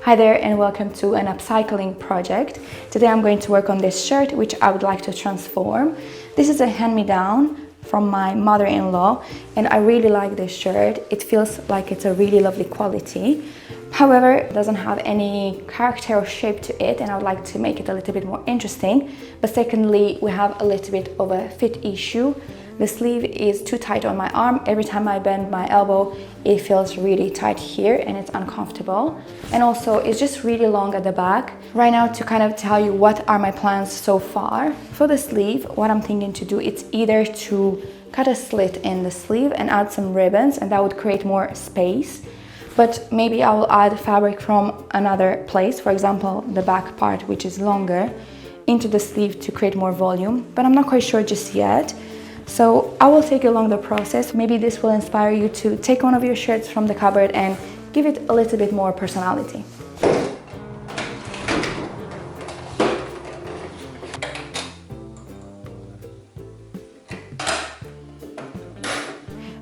Hi there and welcome to an upcycling project. Today I'm going to work on this shirt which I would like to transform. This is a hand-me-down from my mother-in-law and I really like this shirt. It feels like it's a really lovely quality. However, it doesn't have any character or shape to it and I would like to make it a little bit more interesting. But secondly, we have a little bit of a fit issue. The sleeve is too tight on my arm. Every time I bend my elbow, it feels really tight here and it's uncomfortable. And also it's just really long at the back. Right now, to kind of tell you what are my plans so far. For the sleeve, what I'm thinking to do, it's either to cut a slit in the sleeve and add some ribbons and that would create more space. But maybe I will add fabric from another place, for example, the back part, which is longer, into the sleeve to create more volume. But I'm not quite sure just yet. So I will take you along the process. Maybe this will inspire you to take one of your shirts from the cupboard and give it a little bit more personality.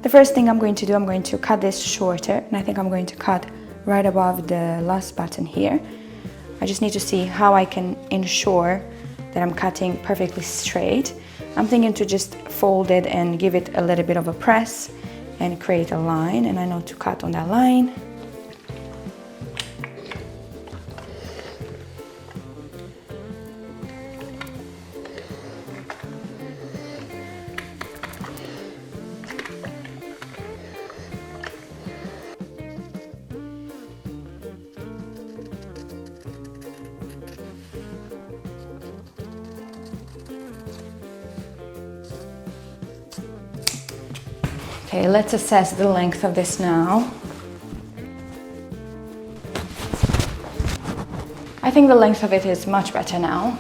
The first thing I'm going to do, I'm going to cut this shorter, and I think I'm going to cut right above the last button here. I just need to see how I can ensure that I'm cutting perfectly straight. I'm thinking to just fold it and give it a little bit of a press and create a line, and I know to cut on that line. Okay, let's assess the length of this now. I think the length of it is much better now.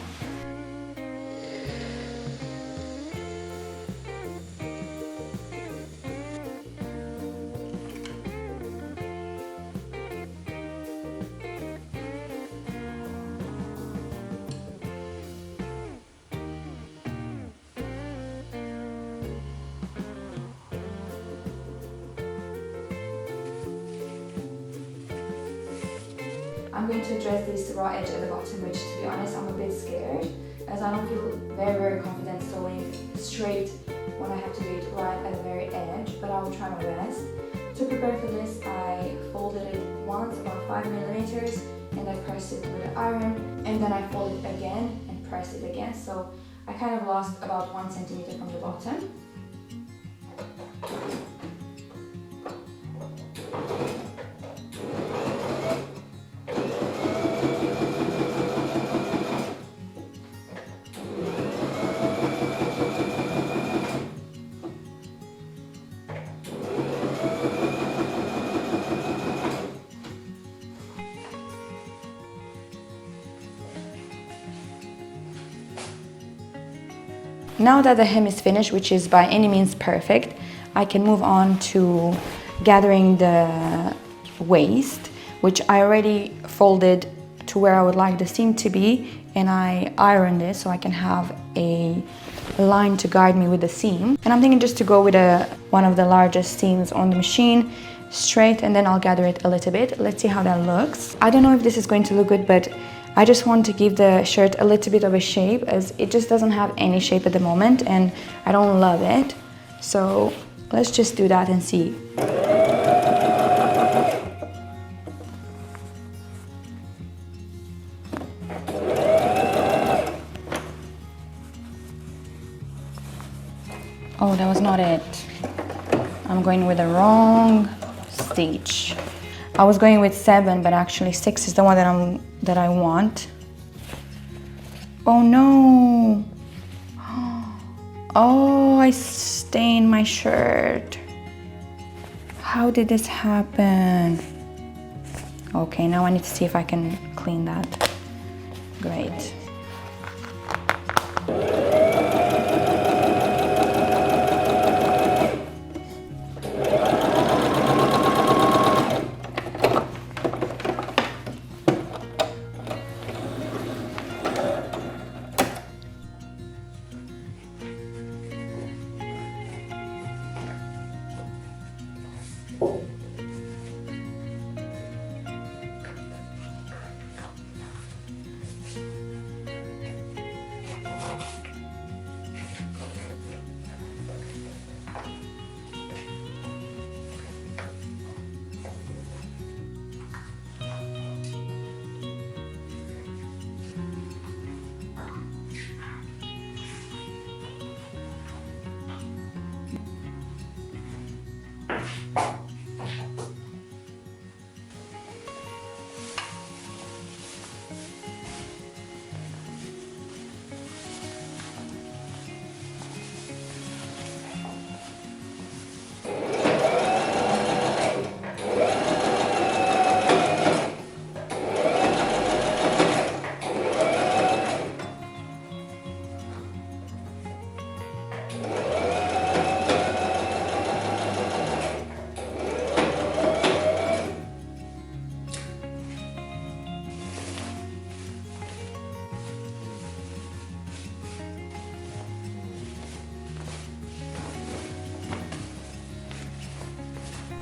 I'm going to address this raw edge at the bottom, which to be honest, I'm a bit scared, as I don't feel very confident sewing straight when I have to do it right at the very edge, but I will try my best. To prepare for this, I folded it once, about 5 millimeters, and I pressed it with the iron, and then I folded it again and pressed it again, so I kind of lost about 1 centimeter from the bottom. Now that the hem is finished, which is by any means perfect, I can move on to gathering the waist, which I already folded to where I would like the seam to be, and I ironed it so I can have a line to guide me with the seam. And I'm thinking just to go with one of the largest seams on the machine, straight, and then I'll gather it a little bit. Let's see how that looks. I don't know if this is going to look good, but I just want to give the shirt a little bit of a shape, as it just doesn't have any shape at the moment and I don't love it. So let's just do that and see. Oh, that was not it. I'm going with the wrong stitch. I was going with 7, but actually 6 is the one that I want. Oh no! Oh, I stained my shirt. How did this happen? Okay, now I need to see if I can clean that. Great.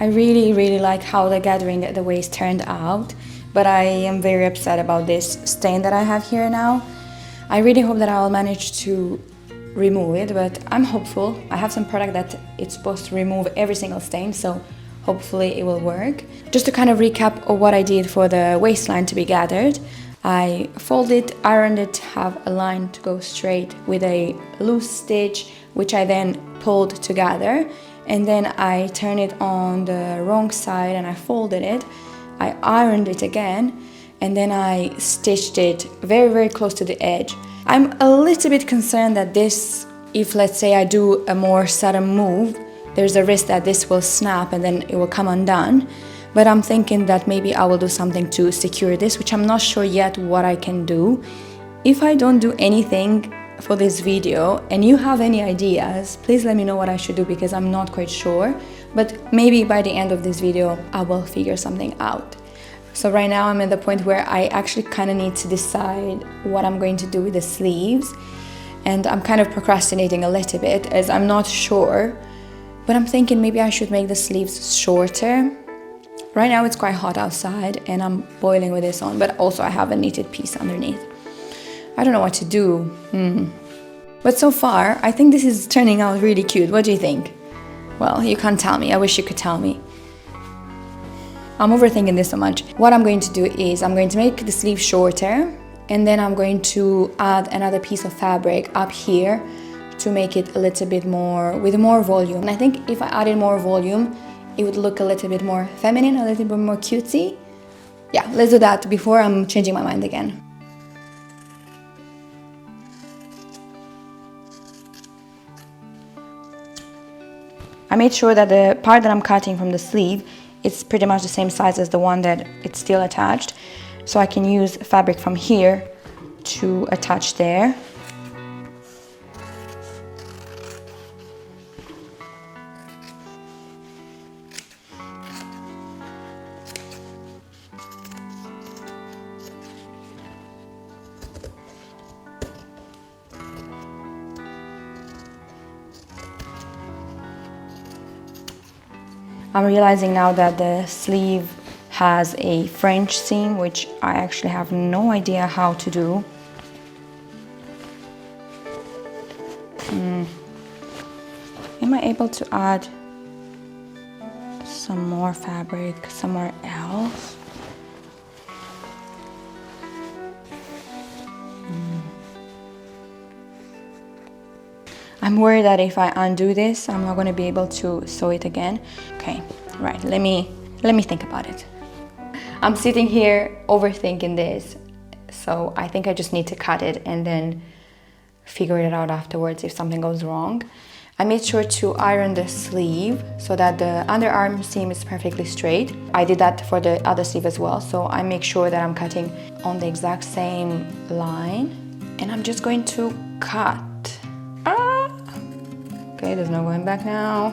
I really like how the gathering at the waist turned out, but I am very upset about this stain that I have here now. I really hope that I'll manage to remove it, but I'm hopeful. I have some product that it's supposed to remove every single stain, so hopefully it will work. Just to kind of recap of what I did for the waistline to be gathered, I folded, ironed it, have a line to go straight with a loose stitch, which I then pulled together, and then I turned it on the wrong side and I folded it. I ironed it again, and then I stitched it very close to the edge. I'm a little bit concerned that this, if let's say I do a more sudden move, there's a risk that this will snap and then it will come undone. But I'm thinking that maybe I will do something to secure this, which I'm not sure yet what I can do. If I don't do anything for this video and you have any ideas, please let me know what I should do, because I'm not quite sure. But maybe by the end of this video, I will figure something out. So right now I'm at the point where I actually kind of need to decide what I'm going to do with the sleeves. And I'm kind of procrastinating a little bit as I'm not sure. But I'm thinking maybe I should make the sleeves shorter. Right now it's quite hot outside and I'm boiling with this on, but also I have a knitted piece underneath. I don't know what to do. But so far, I think this is turning out really cute. What do you think? Well, you can't tell me. I wish you could tell me. I'm overthinking this so much. What I'm going to do is I'm going to make the sleeve shorter, and then I'm going to add another piece of fabric up here to make it a little bit more, with more volume. And I think if I added more volume, it would look a little bit more feminine, a little bit more cutesy. Yeah, let's do that before I'm changing my mind again. I made sure that the part that I'm cutting from the sleeve, it's pretty much the same size as the one that it's still attached. So I can use fabric from here to attach there. I'm realizing now that the sleeve has a French seam, which I actually have no idea how to do. Am I able to add some more fabric somewhere else? I'm worried that if I undo this, I'm not going to be able to sew it again. Okay, right, let me think about it. I'm sitting here overthinking this, so I think I just need to cut it and then figure it out afterwards if something goes wrong. I made sure to iron the sleeve so that the underarm seam is perfectly straight. I did that for the other sleeve as well, so I make sure that I'm cutting on the exact same line, and I'm just going to cut. Okay, there's no going back now.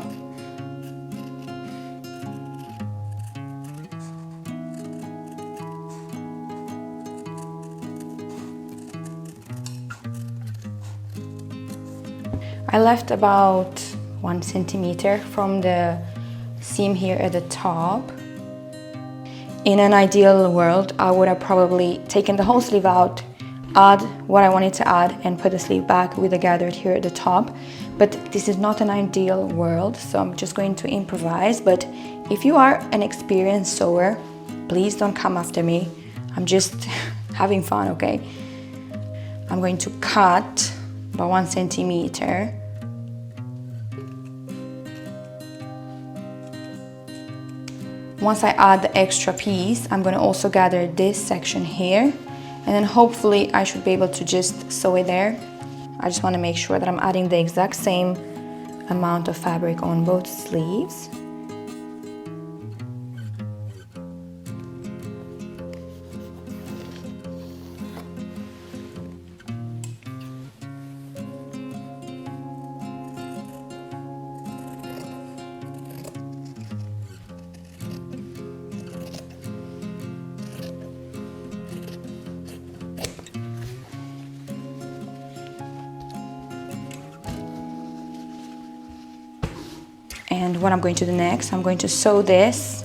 I left about 1 centimeter from the seam here at the top. In an ideal world, I would have probably taken the whole sleeve out, add what I wanted to add, and put the sleeve back with the gathered here at the top. But this is not an ideal world, so I'm just going to improvise. But if you are an experienced sewer, please don't come after me. I'm just having fun, okay? I'm going to cut about 1 centimeter. Once I add the extra piece, I'm going to also gather this section here, and then hopefully I should be able to just sew it there. I just want to make sure that I'm adding the exact same amount of fabric on both sleeves. And what I'm going to do next, I'm going to sew this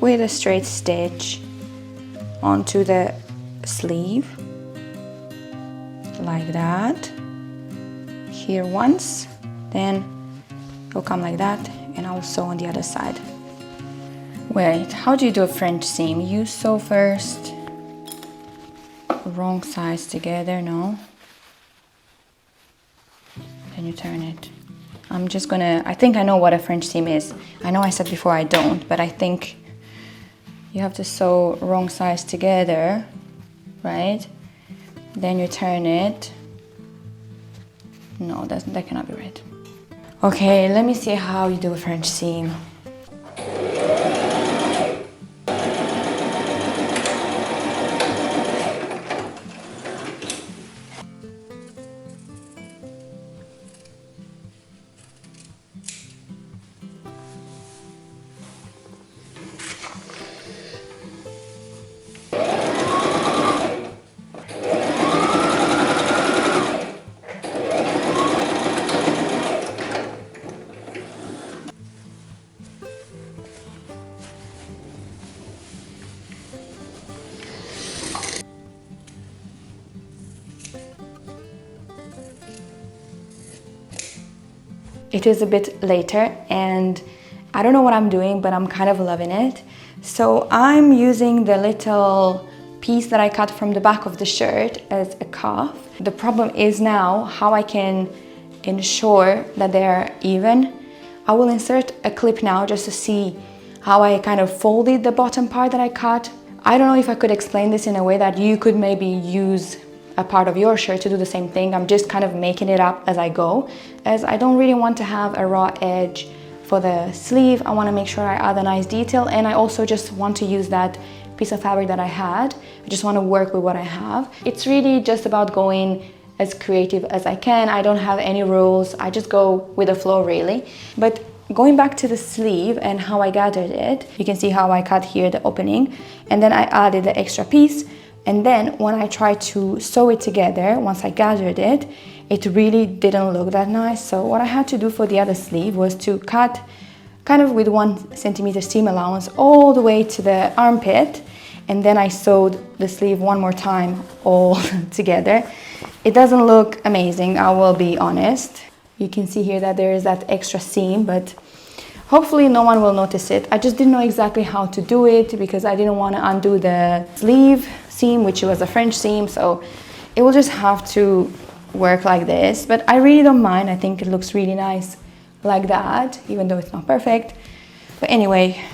with a straight stitch onto the sleeve, like that. Here once, then it'll come like that, and I'll sew on the other side. Wait, how do you do a French seam? You sew first, wrong sides together, no? Then you turn it. I think I know what a French seam is. I know I said before I don't, but I think you have to sew wrong sides together, right? Then you turn it. No, that cannot be right. Okay, let me see how you do a French seam. It is a bit later and I don't know what I'm doing, but I'm kind of loving it. So I'm using the little piece that I cut from the back of the shirt as a cuff. The problem is now how I can ensure that they're even. I will insert a clip now just to see how I kind of folded the bottom part that I cut. I don't know if I could explain this in a way that you could maybe use a part of your shirt to do the same thing. I'm just kind of making it up as I go, as I don't really want to have a raw edge for the sleeve. I want to make sure I add a nice detail, and I also just want to use that piece of fabric that I had. I just want to work with what I have. It's really just about going as creative as I can. I don't have any rules. I just go with the flow really. But going back to the sleeve and how I gathered it, you can see how I cut here the opening, and then I added the extra piece. And then when I tried to sew it together, once I gathered it, it really didn't look that nice. So what I had to do for the other sleeve was to cut kind of with 1 centimeter seam allowance all the way to the armpit. And then I sewed the sleeve one more time all together. It doesn't look amazing, I will be honest. You can see here that there is that extra seam, but hopefully no one will notice it. I just didn't know exactly how to do it because I didn't want to undo the sleeve seam, which was a French seam, so it will just have to work like this. But I really don't mind. I think it looks really nice like that, even though it's not perfect. But anyway,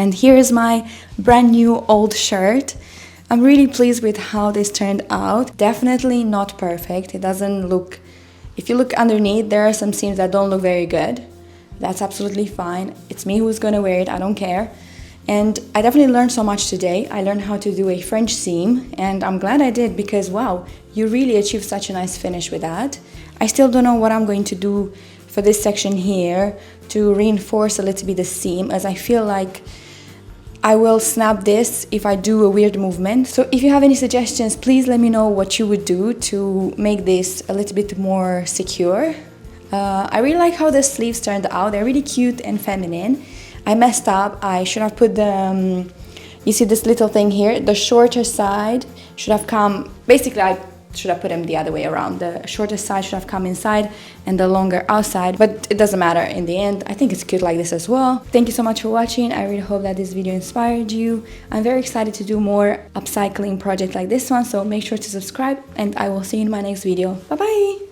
And here is my brand new old shirt. I'm really pleased with how this turned out. Definitely not perfect. It doesn't look, if you look underneath, there are some seams that don't look very good. That's absolutely fine. It's me who's gonna wear it, I don't care. And I definitely learned so much today. I learned how to do a French seam, and I'm glad I did because wow, you really achieved such a nice finish with that. I still don't know what I'm going to do for this section here to reinforce a little bit the seam, as I feel like I will snap this if I do a weird movement. So if you have any suggestions, please let me know what you would do to make this a little bit more secure. I really like how the sleeves turned out. They're really cute and feminine. I messed up. I should have put the, you see this little thing here? The shorter side should have come, basically I should have put them the other way around. The shorter side should have come inside and the longer outside, but it doesn't matter in the end. I think it's cute like this as well. Thank you so much for watching. I really hope that this video inspired you. I'm very excited to do more upcycling projects like this one, so make sure to subscribe and I will see you in my next video. Bye bye!